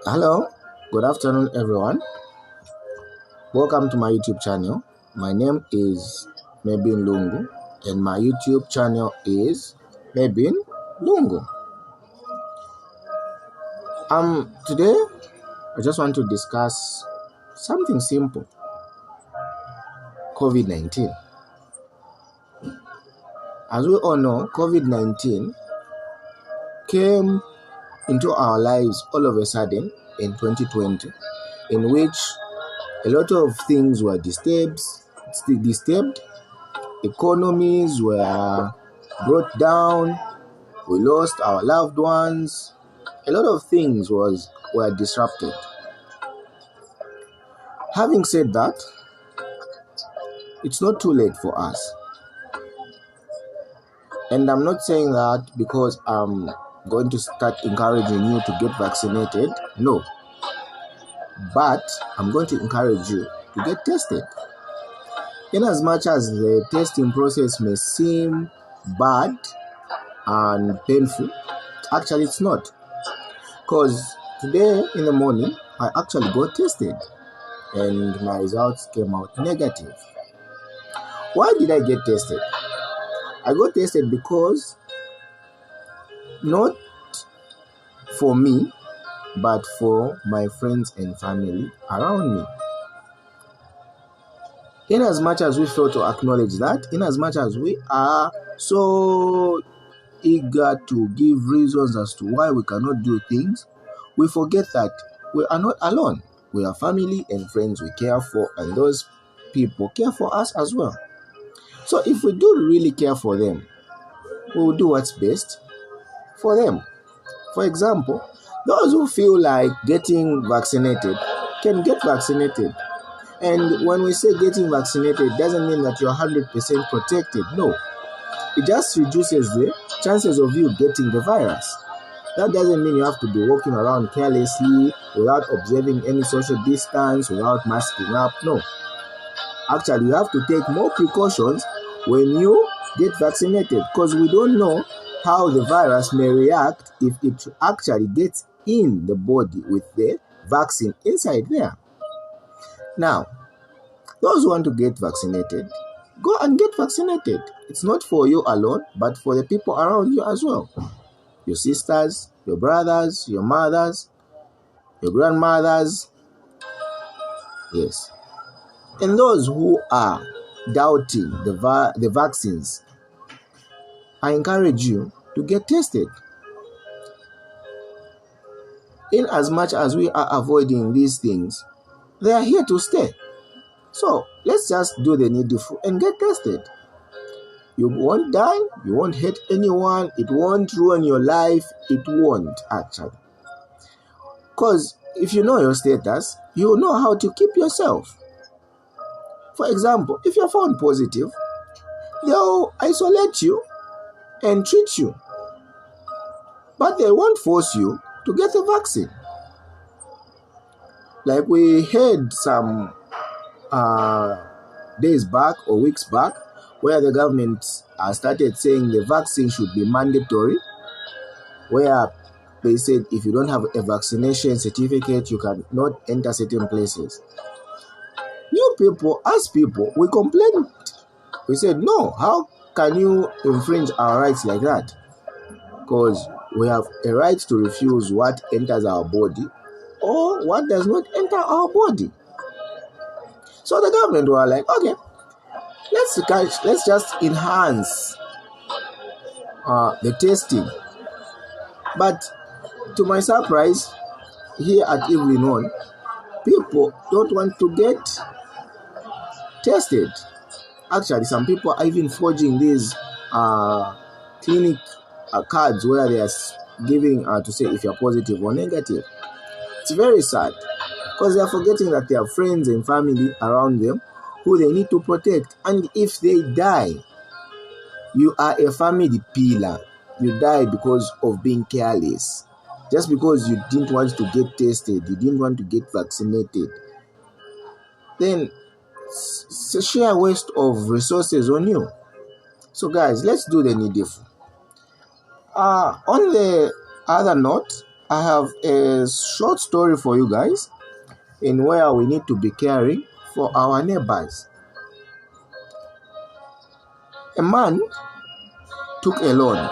Hello, good afternoon, everyone. Welcome to my YouTube channel. My name is Mebin Lungu, and my YouTube channel is Mebin Lungu. Today I just want to discuss something simple: COVID-19. As we all know, COVID-19 came into our lives all of a sudden in 2020, in which a lot of things were disturbed, economies were brought down, we lost our loved ones, a lot of things were disrupted. Having said that, it's not too late for us. And I'm not saying that because I'm going to start encouraging you to get vaccinated. No. But I'm going to encourage you to get tested. In as much as the testing process may seem bad and painful, actually it's not. Because today in the morning, I actually got tested and my results came out negative. Why did I get tested? I got tested because not for me, but for my friends and family around me. In as much as we fail to acknowledge that, in as much as we are so eager to give reasons as to why we cannot do things, we forget that we are not alone. We have family and friends we care for, and those people care for us as well. So if we do really care for them, we will do what's best for them. For example, those who feel like getting vaccinated can get vaccinated. And when we say getting vaccinated, it doesn't mean that you're 100% protected. No. It just reduces the chances of you getting the virus. That doesn't mean you have to be walking around carelessly, without observing any social distance, without masking up. No. Actually, you have to take more precautions when you get vaccinated, because we don't know how the virus may react if it actually gets in the body with the vaccine inside there. Now, those who want to get vaccinated, go and get vaccinated. It's not for you alone, but for the people around you as well. Your sisters, your brothers, your mothers, your grandmothers. Yes. And those who are doubting the vaccines, I encourage you to get tested. In as much as we are avoiding these things, they are here to stay. So let's just do the needful and get tested. You won't die, you won't hurt anyone, it won't ruin your life, it won't actually. Because if you know your status, you will know how to keep yourself. For example, if you're found positive, they'll isolate you and treat you. But they won't force you to get the vaccine. Like we heard some days back or weeks back, where the government started saying the vaccine should be mandatory, where they said if you don't have a vaccination certificate, you cannot enter certain places. New people, us people, we complained. We said, no, how can you infringe our rights like that? Because we have a right to refuse what enters our body or what does not enter our body. So the government were like, okay, let's just enhance the testing. But to my surprise, here at Evelyn On, people don't want to get tested. Actually, some people are even forging these clinic cards where they are giving to say if you're positive or negative. It's very sad because they are forgetting that they have friends and family around them who they need to protect. And if they die, you are a family pillar. You die because of being careless. Just because you didn't want to get tested, you didn't want to get vaccinated, then it's a sheer waste of resources on you. So guys, let's do the needful. On the other note, I have a short story for you guys in where we need to be caring for our neighbors. A man took a loan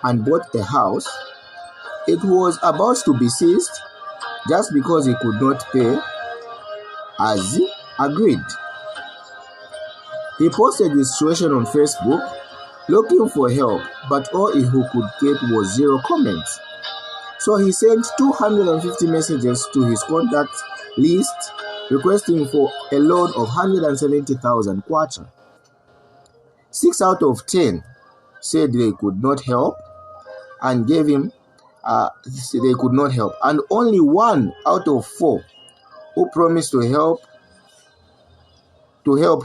and bought a house. It was about to be seized just because he could not pay as agreed. He posted the situation on Facebook looking for help, but all he could get was 0 comments. So he sent 250 messages to his contact list requesting for a loan of 170,000 kwacha. 6 out of 10 said they could not help and gave him they could not help, and only 1 out of 4 who promised to help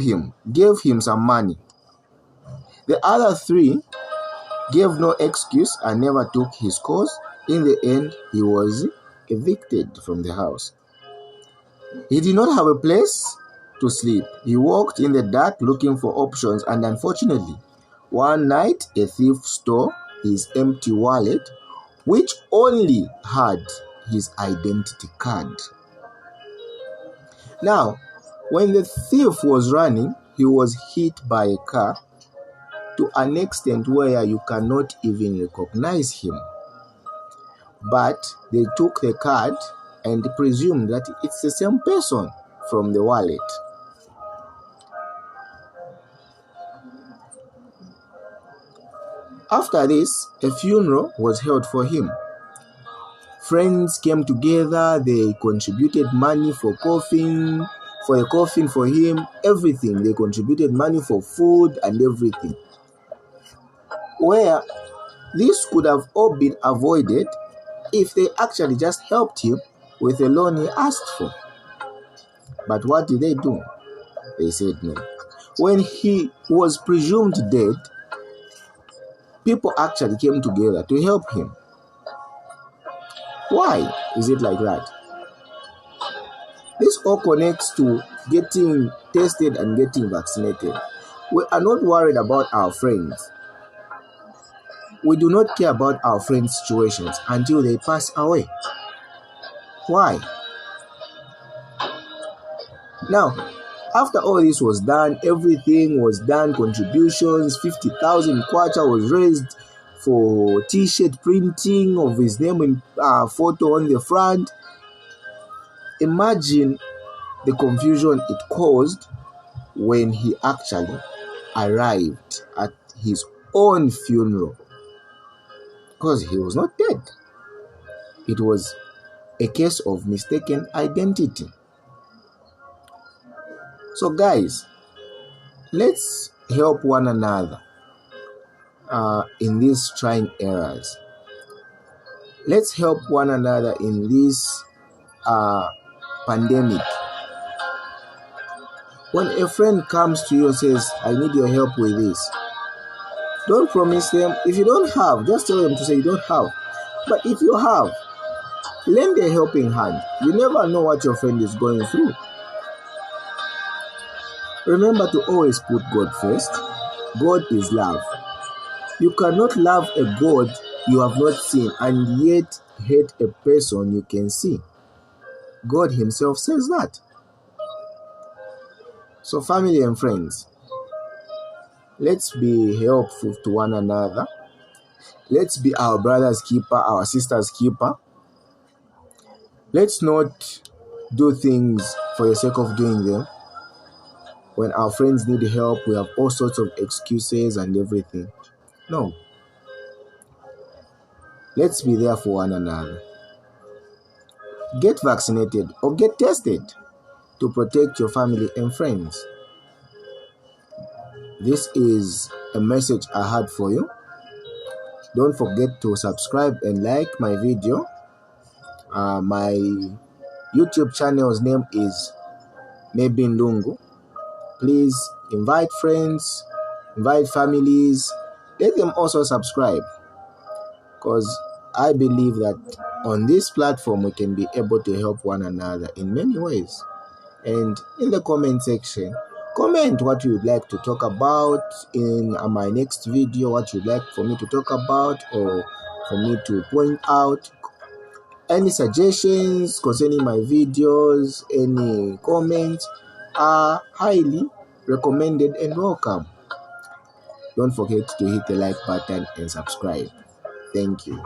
him gave him some money. The other 3 gave no excuse and never took his cause. In the end, he was evicted from the house. He did not have a place to sleep. He walked in the dark looking for options, and unfortunately, one night a thief stole his empty wallet, which only had his identity card. Now, when the thief was running, he was hit by a car to an extent where you cannot even recognize him. But they took the card and presumed that it's the same person from the wallet. After this, a funeral was held for him. Friends came together, they contributed money for a coffin for him, everything. They contributed money for food and everything. Where this could have all been avoided if they actually just helped him with a loan he asked for. But what did they do? They said no. When he was presumed dead, people actually came together to help him. Why is it like that? This all connects to getting tested and getting vaccinated. We are not worried about our friends. We do not care about our friends' situations until they pass away. Why? Now, after all this was done, everything was done, contributions, 50,000 kwacha was raised for t-shirt printing of his name in photo on the front. Imagine the confusion it caused when he actually arrived at his own funeral, because he was not dead. It was a case of mistaken identity. So guys, let's help one another in these trying eras. Let's help one another in this pandemic. When a friend comes to you and says, I need your help with this, don't promise them. If you don't have, just tell them to say you don't have. But if you have, lend a helping hand. You never know what your friend is going through. Remember to always put God first. God is love. You cannot love a God you have not seen and yet hate a person you can see. God himself says that. So family and friends, let's be helpful to one another. Let's be our brother's keeper, our sister's keeper. Let's not do things for the sake of doing them. When our friends need help, we have all sorts of excuses and everything. No. Let's be there for one another. Get vaccinated or get tested to protect your family and friends. This is a message I had for you. Don't forget to subscribe and like my video. My YouTube channel's name is Maybe Ndungu. Please invite friends, invite families, let them also subscribe, because I believe that on this platform we can be able to help one another in many ways. And in the comment section, comment what you would like to talk about in my next video, what you'd like for me to talk about or for me to point out. Any suggestions concerning my videos, any comments are highly recommended and welcome. Don't forget to hit the like button and subscribe. Thank you.